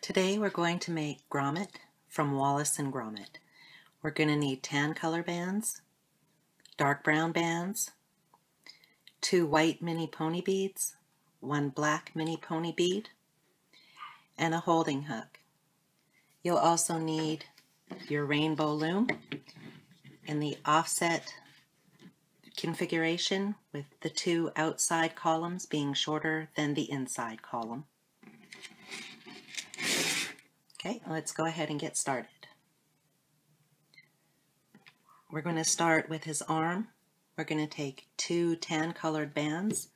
Today we're going to make Gromit from Wallace and Gromit. We're going to need tan color bands, dark brown bands, 2 white mini pony beads, 1 black mini pony bead, and a holding hook. You'll also need your rainbow loom in the offset configuration with the 2 outside columns being shorter than the inside column. Okay, let's go ahead and get started. We're going to start with his arm. We're going to take 2 tan colored bands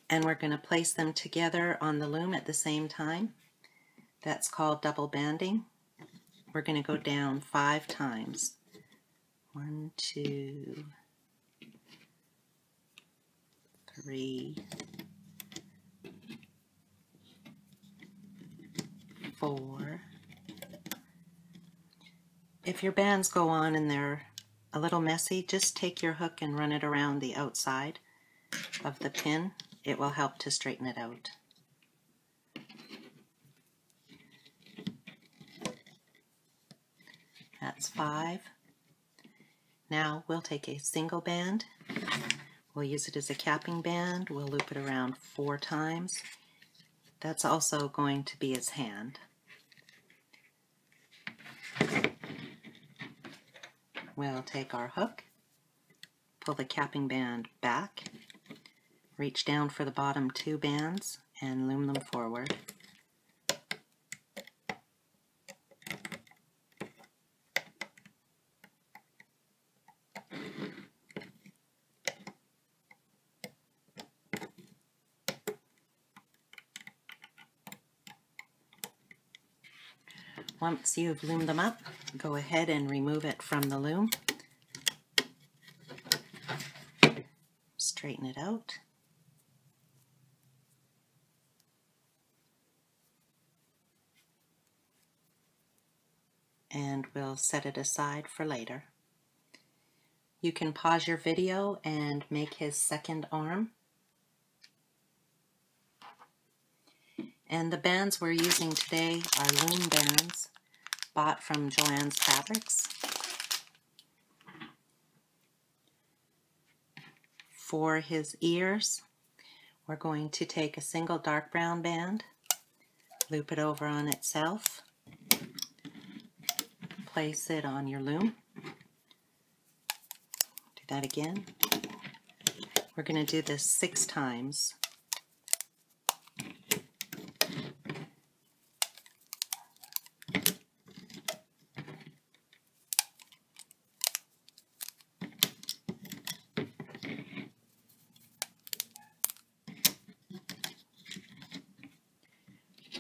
and we're going to place them together on the loom at the same time. That's called double banding. We're going to go down 5 times. 1, 2, 3, 4. If your bands go on and they're a little messy, just take your hook and run it around the outside of the pin. It will help to straighten it out. That's 5. Now we'll take a single band. We'll use it as a capping band. We'll loop it around 4 times. That's also going to be his hand. We'll take our hook, pull the capping band back, reach down for the bottom 2 bands and loom them forward. Once you've loomed them up, go ahead and remove it from the loom. Straighten it out. And we'll set it aside for later. You can pause your video and make his second arm. And the bands we're using today are Loom bands bought from Joann's Fabrics. For his ears, we're going to take a single dark brown band, loop it over on itself, place it on your loom. Do that again. We're going to do this 6 times.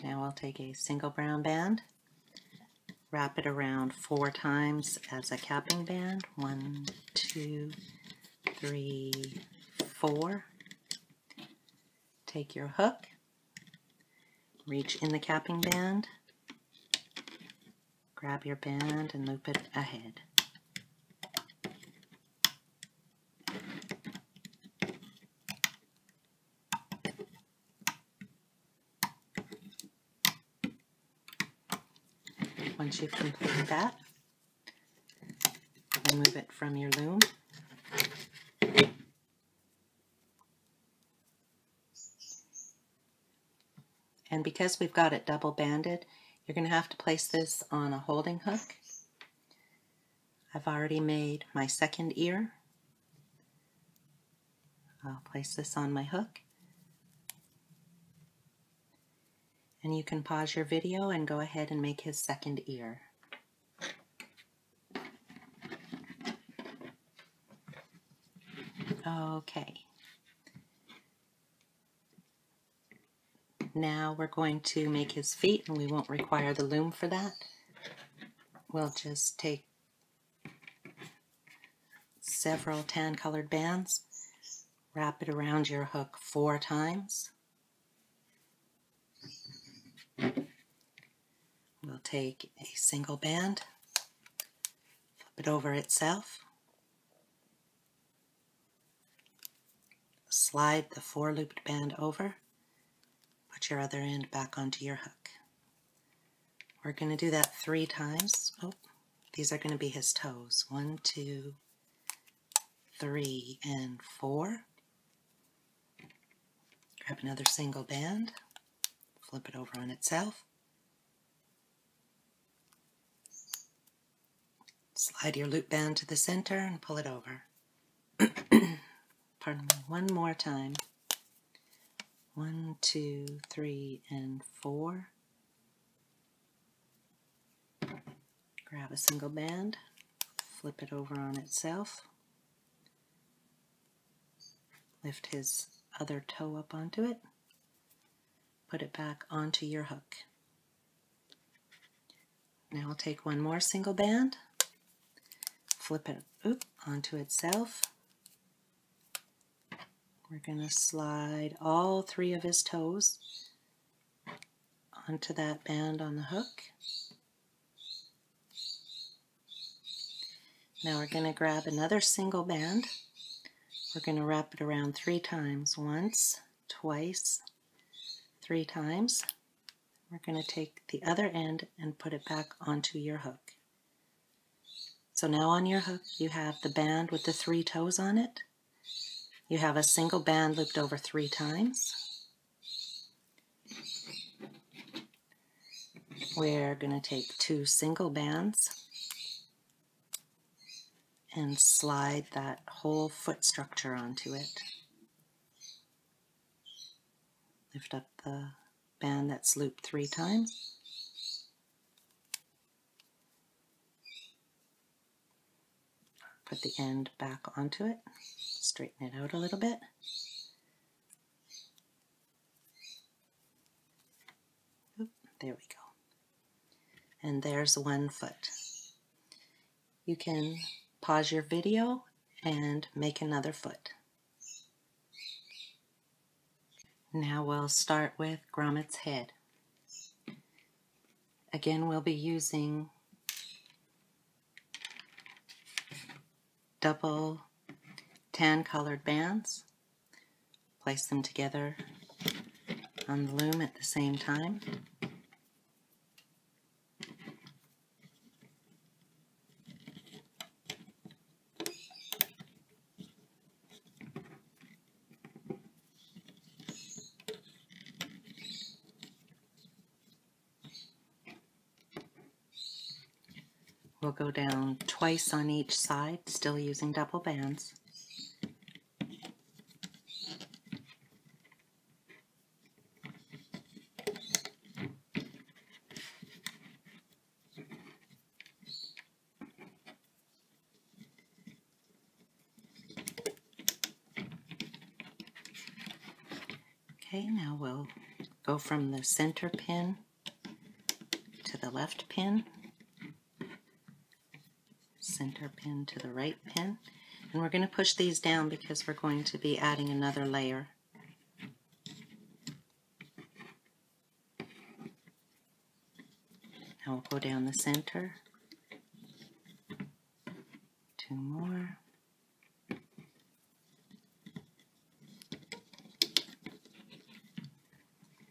Now I'll take a single brown band, wrap it around 4 times as a capping band. 1, 2, 3, 4. Take your hook, reach in the capping band, grab your band and loop it ahead. Once you've completed that, remove it from your loom. And because we've got it double banded, you're going to have to place this on a holding hook. I've already made my second ear. I'll place this on my hook. And you can pause your video and go ahead and make his second ear. Okay. Now we're going to make his feet, and we won't require the loom for that. We'll just take several tan colored bands, wrap it around your hook 4 times. We'll take a single band, flip it over itself, slide the 4 looped band over, put your other end back onto your hook. We're going to do that 3 times. Oh, these are going to be his toes. 1, 2, 3, and 4. Grab another single band, flip it over on itself. Slide your loop band to the center and pull it over. Pardon me, one more time. 1, 2, 3, and 4. Grab a single band, flip it over on itself. Lift his other toe up onto it. Put it back onto your hook. Now I'll take one more single band, flip it onto itself. We're going to slide all 3 of his toes onto that band on the hook. Now we're going to grab another single band. We're going to wrap it around 3 times. Once, twice, 3 times. We're going to take the other end and put it back onto your hook. So now on your hook you have the band with the 3 toes on it. You have a single band looped over 3 times. We're going to take 2 single bands and slide that whole foot structure onto it. Lift up the band that's looped 3 times. Put the end back onto it. Straighten it out a little bit. Oop, there we go. And there's one foot. You can pause your video and make another foot. Now we'll start with Gromit's head. Again, we'll be using double tan colored bands. Place them together on the loom at the same time. We'll go down twice on each side, still using double bands. Okay, now we'll go from the center pin to the left pin, center pin to the right pin, and we're going to push these down because we're going to be adding another layer. Now we'll go down the center, 2 more.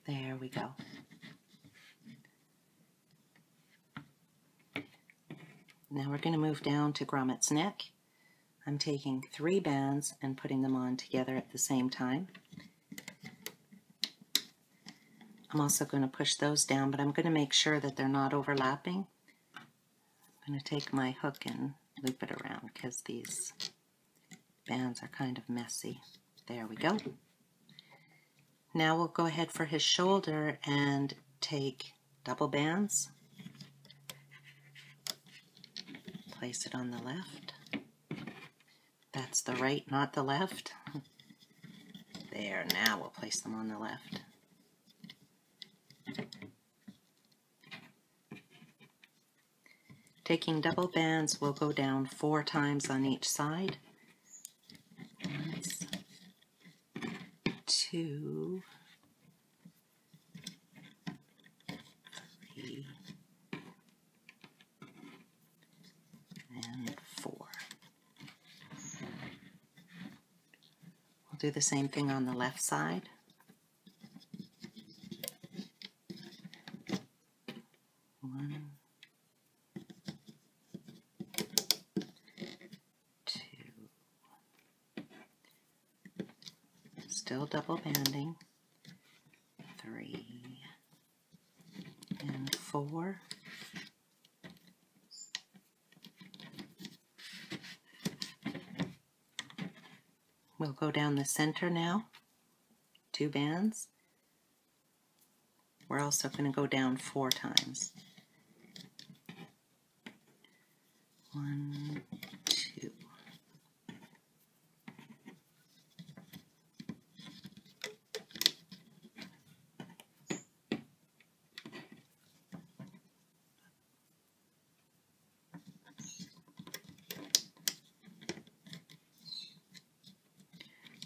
There we go. Now we're going to move down to Gromit's neck. I'm taking 3 bands and putting them on together at the same time. I'm also going to push those down, but I'm going to make sure that they're not overlapping. I'm going to take my hook and loop it around because these bands are kind of messy. There we go. Now we'll go ahead for his shoulder and take double bands. Place it on the left. That's the right, not the left. There, now we'll place them on the left. Taking double bands, we'll go down 4 times on each side. 2, 3, and 4. We'll do the same thing on the left side. 1, Still double banding. 3 and 4. We'll go down the center now, 2 bands. We're also going to go down 4 times. 1, 2.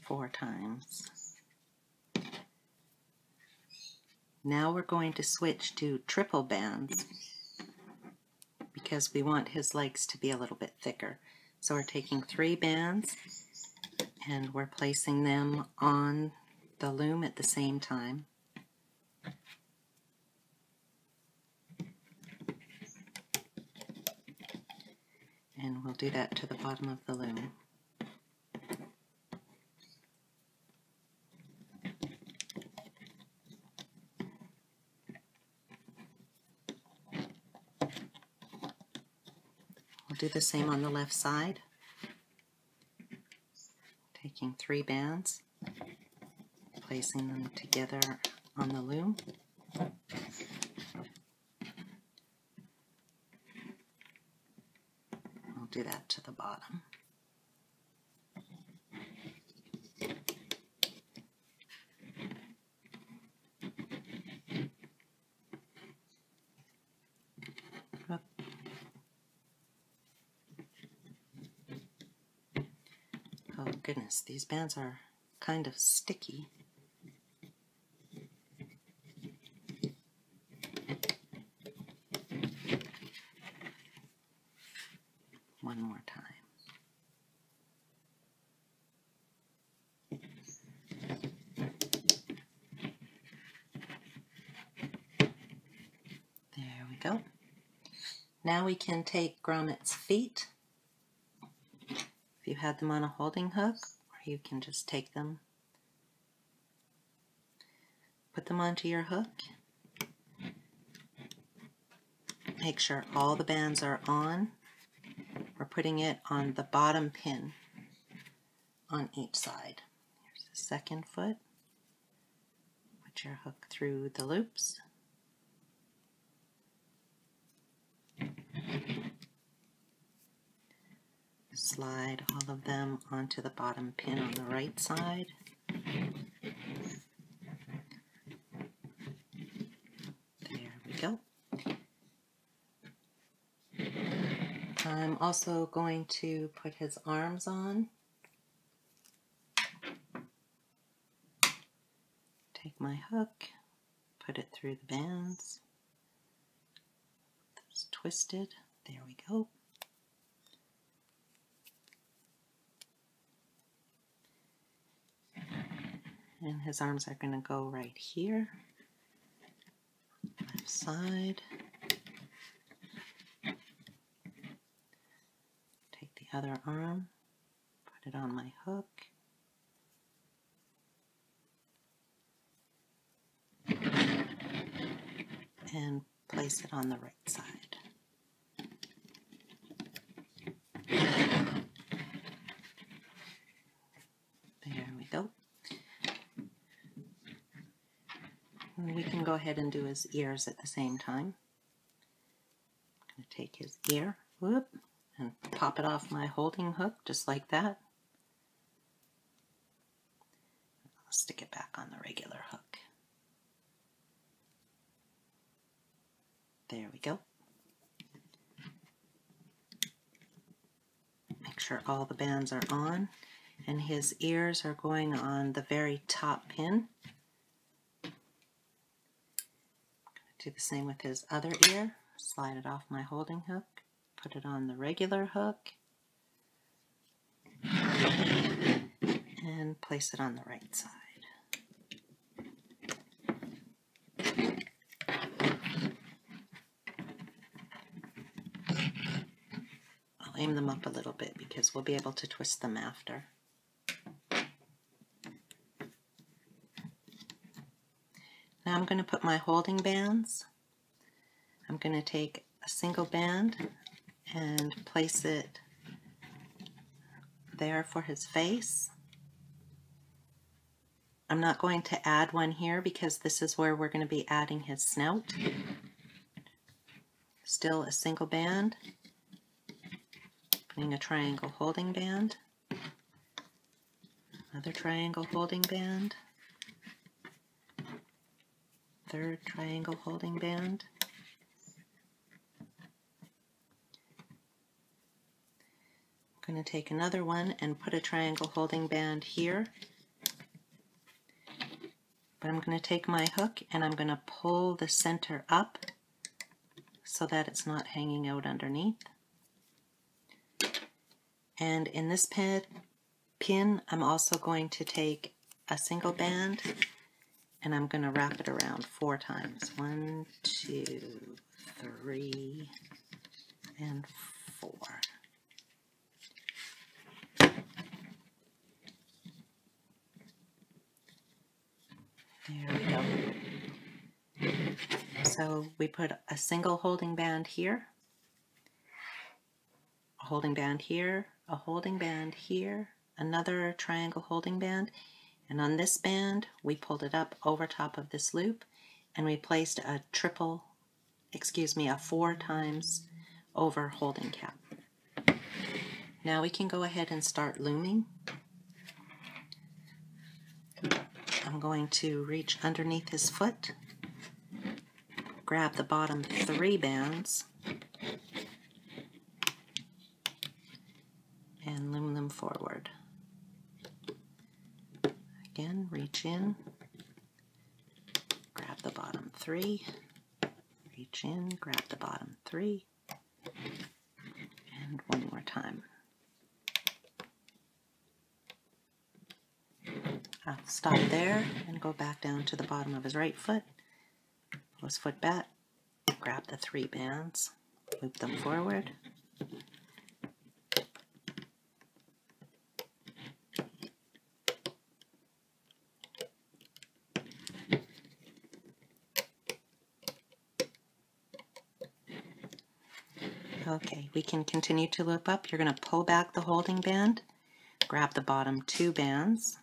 Four times. Now we're going to switch to triple bands because we want his legs to be a little bit thicker. So we're taking 3 bands and we're placing them on the loom at the same time. And we'll do that to the bottom of the loom. We'll do the same on the left side. Taking 3 bands, placing them together on the loom. We'll do that to the bottom. Oh goodness, these bands are kind of sticky. One more time. There we go. Now we can take Gromit's feet. If you had them on a holding hook, or you can just take them, put them onto your hook. Make sure all the bands are on. We're putting it on the bottom pin on each side. Here's the second foot. Put your hook through the loops. Slide all of them onto the bottom pin on the right side. There we go. I'm also going to put his arms on. Take my hook, put it through the bands. It's twisted. There we go. And his arms are going to go right here. Left side. Take the other arm, put it on my hook. And place it on the right side. There we go. And we can go ahead and do his ears at the same time. I'm going to take his ear, whoop, and pop it off my holding hook just like that. I'll stick it back on the regular hook. There we go. Make sure all the bands are on, and his ears are going on the very top pin. I'm going to do the same with his other ear. Slide it off my holding hook, put it on the regular hook, and place it on the right side. I'll aim them up a little bit because we'll be able to twist them after. Now I'm going to put my holding bands. I'm going to take a single band and place it there for his face. I'm not going to add one here because this is where we're going to be adding his snout. Still a single band, putting a triangle holding band, another triangle holding band, third triangle holding band, I'm going to take another one and put a triangle holding band here. But I'm going to take my hook and I'm going to pull the center up so that it's not hanging out underneath. And in this pin, I'm also going to take a single band and I'm going to wrap it around 4 times. 1, 2, 3, and 4. There we go. So we put a single holding band here, a holding band here, a holding band here, another triangle holding band, and on this band we pulled it up over top of this loop and we placed a 4 times over holding cap. Now we can go ahead and start looming. I'm going to reach underneath his foot, grab the bottom 3 bands, and loom them forward. Again, reach in, grab the bottom 3, reach in, grab the bottom 3, and one more time. I'll stop there and go back down to the bottom of his right foot, pull his foot back, grab the 3 bands, loop them forward, okay, we can continue to loop up. You're going to pull back the holding band, grab the bottom 2 bands,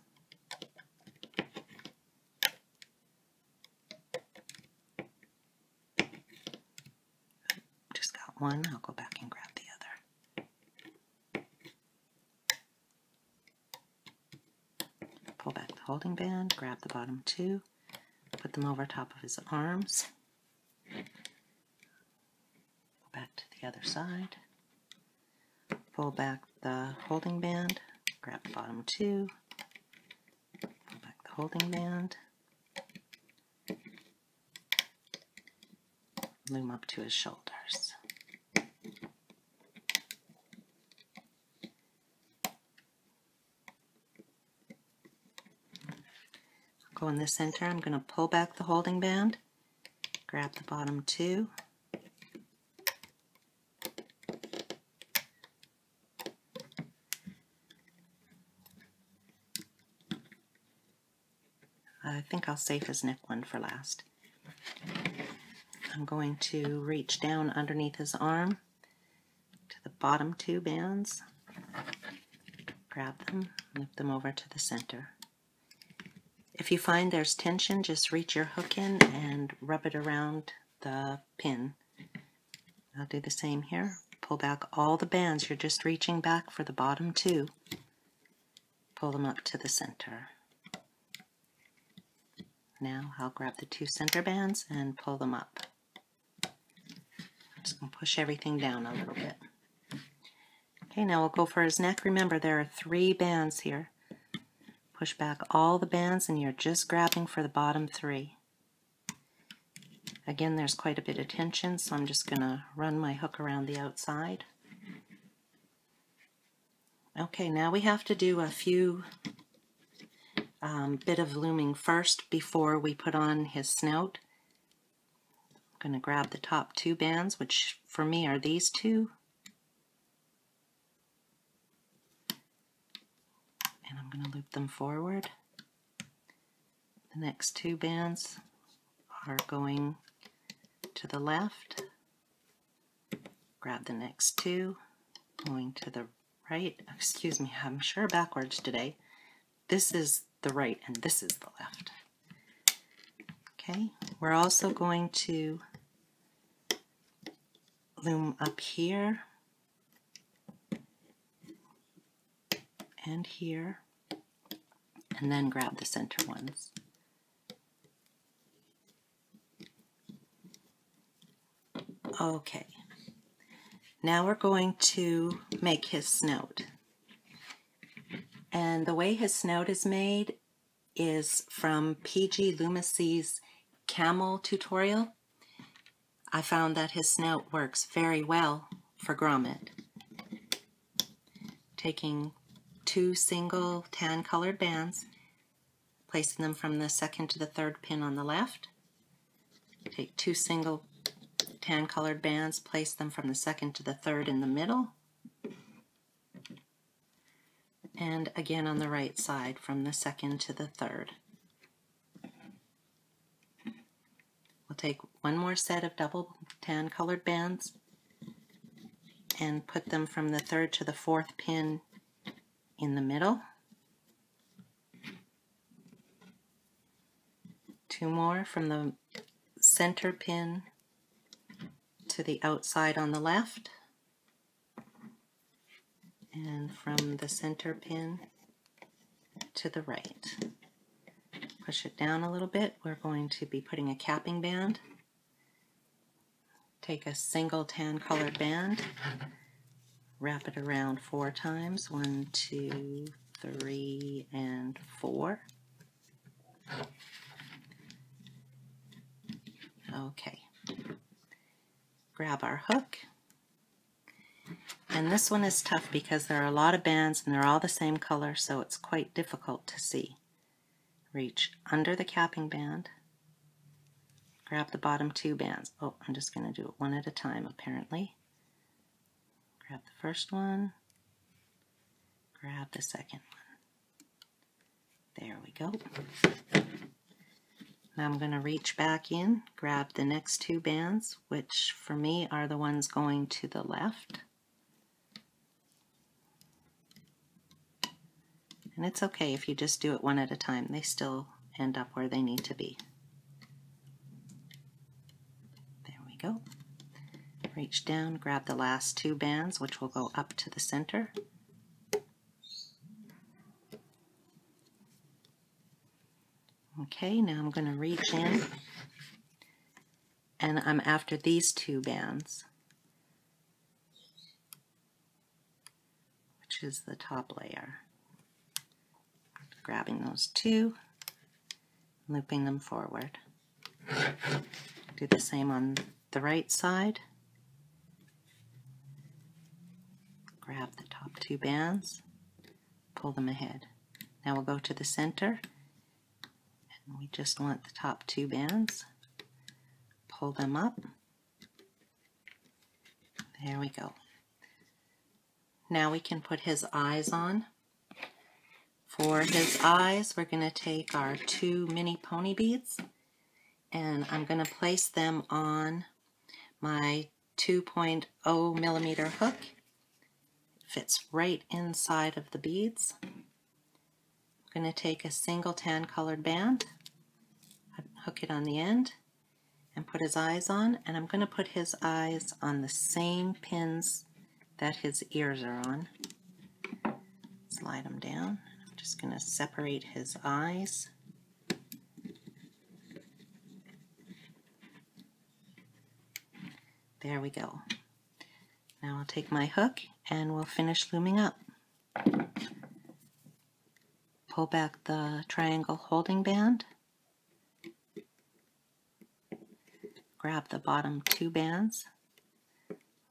just got one, I'll go back and grab the other. Pull back the holding band, grab the bottom 2, put them over top of his arms, go back to the other side, pull back the holding band, grab the bottom 2, pull back the holding band, loom up to his shoulders. Go in the center, I'm going to pull back the holding band, grab the bottom 2, I think I'll save his neck one for last. I'm going to reach down underneath his arm to the bottom 2 bands, grab them, loop them over to the center. If you find there's tension, just reach your hook in and rub it around the pin. I'll do the same here. Pull back all the bands. You're just reaching back for the bottom 2. Pull them up to the center. Now I'll grab the 2 center bands and pull them up. I'm just going to push everything down a little bit. Okay, now we'll go for his neck. Remember, there are 3 bands here. Push back all the bands and you're just grabbing for the bottom 3. Again, there's quite a bit of tension, so I'm just going to run my hook around the outside. Okay, now we have to do a few bit of looming first before we put on his snout. I'm going to grab the top 2 bands, which for me are these 2. And I'm going to loop them forward. The next 2 bands are going to the left. Grab the next two, going to the right. Excuse me, I'm sure backwards today. This is the right and this is the left. Okay, we're also going to loom up here and here, and then grab the center ones. Okay, now we're going to make his snout. And the way his snout is made is from PG Loomis's camel tutorial. I found that his snout works very well for Gromit. Taking two single tan colored bands, placing them from the second to the third pin on the left. Take two single tan colored bands, place them from the second to the third in the middle. And again on the right side from the second to the third. We'll take one more set of double tan colored bands and put them from the third to the fourth pin in the middle. Two more from the center pin to the outside on the left, and from the center pin to the right. Push it down a little bit. We're going to be putting a capping band. Take a single tan colored band, wrap it around 4 times. 1, 2, 3, and 4. Okay. Grab our hook. And this one is tough because there are a lot of bands and they're all the same color, so it's quite difficult to see. Reach under the capping band. Grab the bottom 2 bands. Oh, I'm just going to do it one at a time, apparently. Grab the first one. Grab the second one. There we go. Now I'm going to reach back in, grab the next 2 bands, which for me are the ones going to the left. And it's okay if you just do it one at a time. They still end up where they need to be. There we go. Reach down, grab the last 2 bands, which will go up to the center. Okay, now I'm going to reach in, and I'm after these 2 bands, which is the top layer. Grabbing those 2, looping them forward. Do the same on the right side. Grab the top 2 bands, pull them ahead. Now we'll go to the center, and we just want the top 2 bands. Pull them up. There we go. Now we can put his eyes on. For his eyes, we're going to take our 2 mini pony beads, and I'm going to place them on my 2.0 millimeter hook. It fits right inside of the beads. I'm going to take a single tan colored band, hook it on the end, and put his eyes on, and I'm going to put his eyes on the same pins that his ears are on. Slide them down. I'm just going to separate his eyes. There we go. Now I'll take my hook and we'll finish looming up. Pull back the triangle holding band. Grab the bottom 2 bands,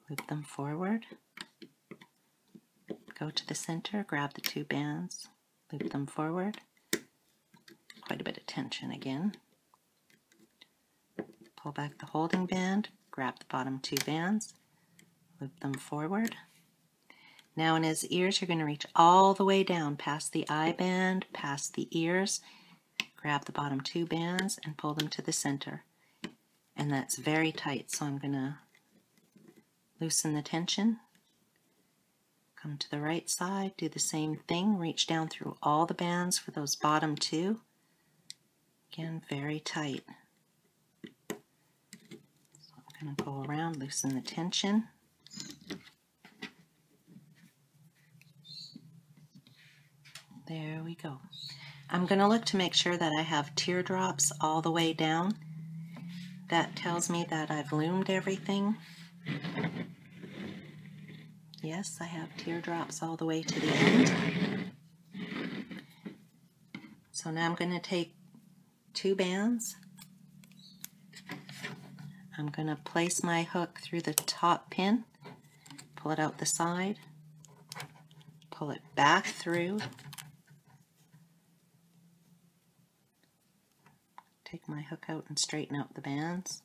loop them forward. Go to the center, grab the 2 bands, loop them forward. Quite a bit of tension again. Pull back the holding band, grab the bottom 2 bands, loop them forward. Now in his ears, you're going to reach all the way down past the eye band, past the ears. Grab the bottom 2 bands and pull them to the center. and that's very tight, so I'm going to loosen the tension. Come to the right side, do the same thing, reach down through all the bands for those bottom two. Again, very tight. So I'm going to go around, loosen the tension. There we go. I'm going to look to make sure that I have teardrops all the way down. That tells me that I've loomed everything. Yes, I have teardrops all the way to the end. So now I'm going to take 2 bands. I'm going to place my hook through the top pin, pull it out the side, pull it back through, take my hook out and straighten out the bands.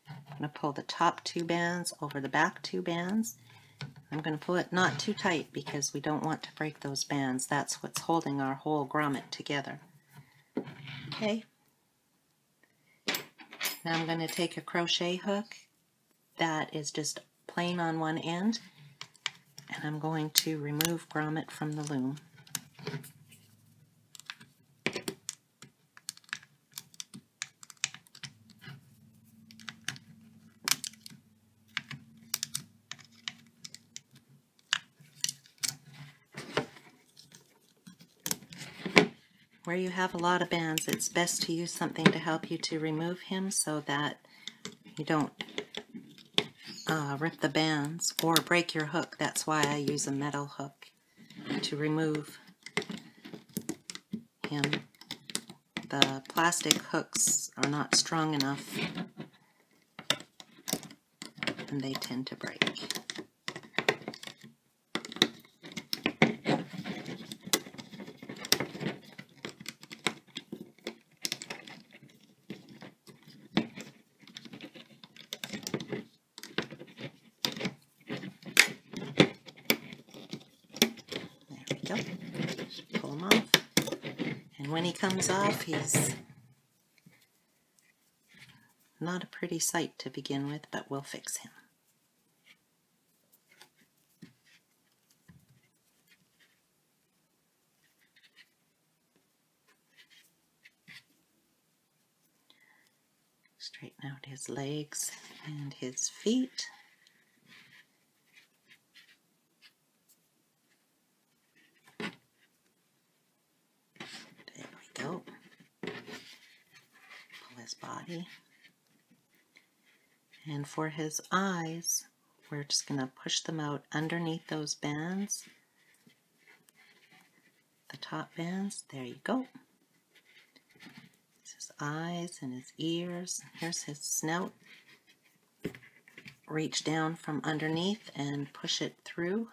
I'm going to pull the top 2 bands over the back 2 bands. I'm going to pull it not too tight because we don't want to break those bands. That's what's holding our whole grommet together. Okay. Now I'm going to take a crochet hook that is just plain on one end, and I'm going to remove grommet from the loom. Where you have a lot of bands, it's best to use something to help you to remove him so that you don't rip the bands or break your hook. That's why I use a metal hook to remove him. The plastic hooks are not strong enough and they tend to break. Pull him off, and when he comes off, he's not a pretty sight to begin with, but we'll fix him. Straighten out his legs and his feet. Go. Pull his body. And for his eyes, we're just going to push them out underneath those bands. The top bands. There you go. It's his eyes and his ears. Here's his snout. Reach down from underneath and push it through.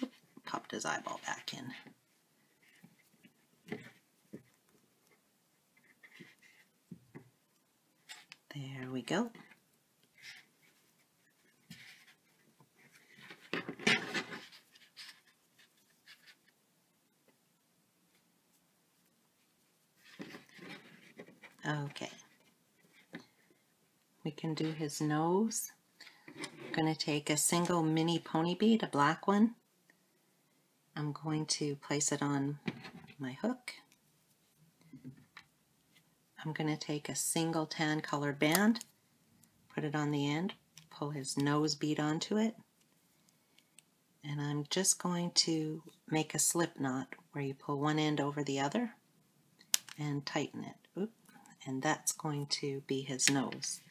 Oop, popped his eyeball back in. There we go. Okay. We can do his nose. I'm going to take a single mini pony bead, a black one. I'm going to place it on my hook. I'm going to take a single tan colored band, put it on the end, pull his nose bead onto it, and I'm just going to make a slip knot where you pull one end over the other and tighten it. Oop, and that's going to be his nose.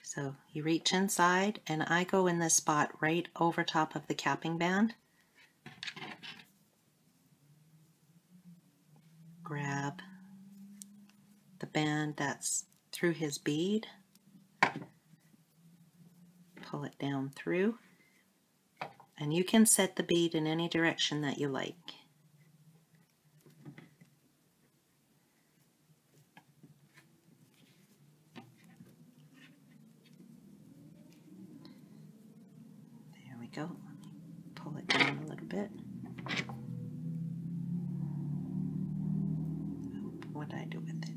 So you reach inside, and I go in this spot right over top of the capping band. Grab the band that's through his bead, pull it down through, and you can set the bead in any direction that you like. There we go. Pull it down a little bit. What did I do with it?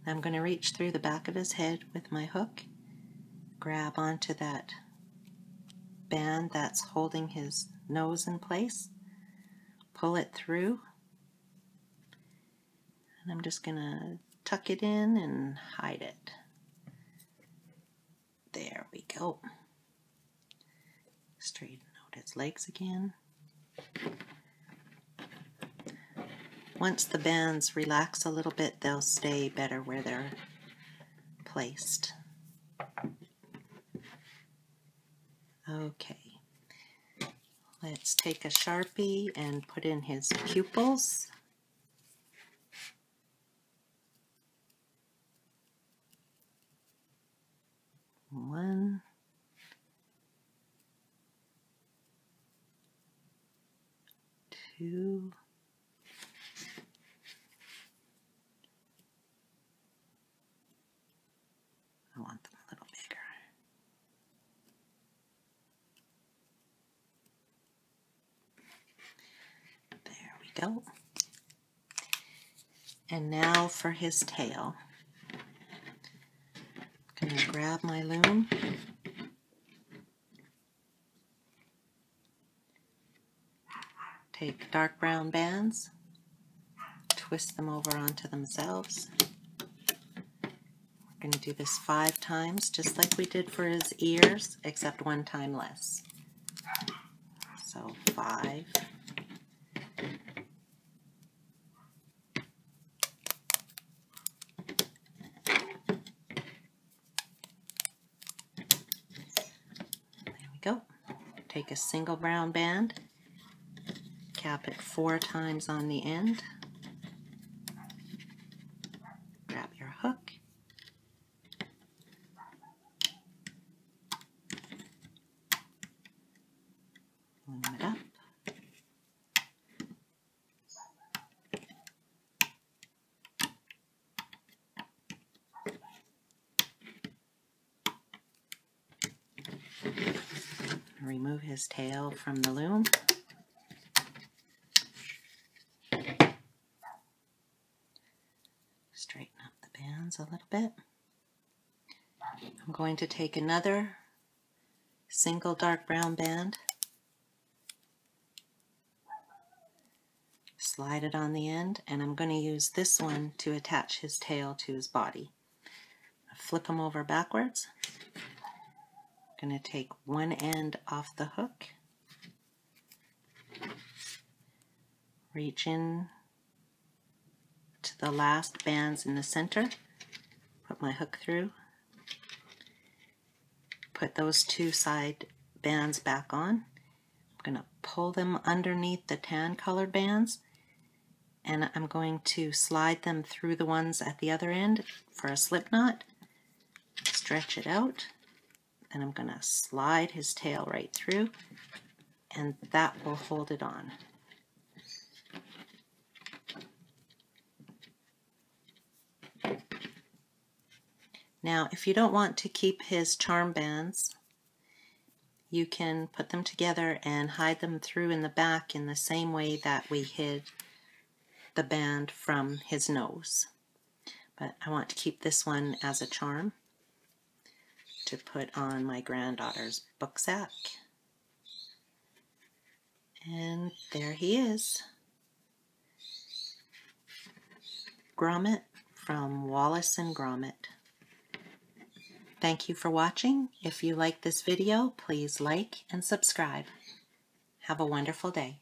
I'm going to reach through the back of his head with my hook, grab onto that band that's holding his nose in place, pull it through, and I'm just going to tuck it in and hide it. There we go. Straighten out his legs again. Once the bands relax a little bit, they'll stay better where they're placed. Okay, let's take a Sharpie and put in his pupils. One, two, I want them a little bigger. There we go. And now for his tail. I'm going to grab my loom. Take dark brown bands, twist them over onto themselves. We're going to do this 5 times, just like we did for his ears, except 1 time less. So 5. There we go. Take a single brown band, cap it 4 times on the end, grab your hook, loom it up, remove his tail from the loom. Straighten up the bands a little bit. I'm going to take another single dark brown band, slide it on the end, and I'm going to use this one to attach his tail to his body. Flip him over backwards. I'm going to take one end off the hook, reach in to the last bands in the center, put my hook through, put those 2 side bands back on. I'm going to pull them underneath the tan colored bands, and I'm going to slide them through the ones at the other end for a slip knot, stretch it out, and I'm going to slide his tail right through, and that will hold it on. Now, if you don't want to keep his charm bands, you can put them together and hide them through in the back in the same way that we hid the band from his nose. But I want to keep this one as a charm to put on my granddaughter's book sack. And there he is. Gromit from Wallace and Gromit. Thank you for watching. If you like this video, please like and subscribe. Have a wonderful day.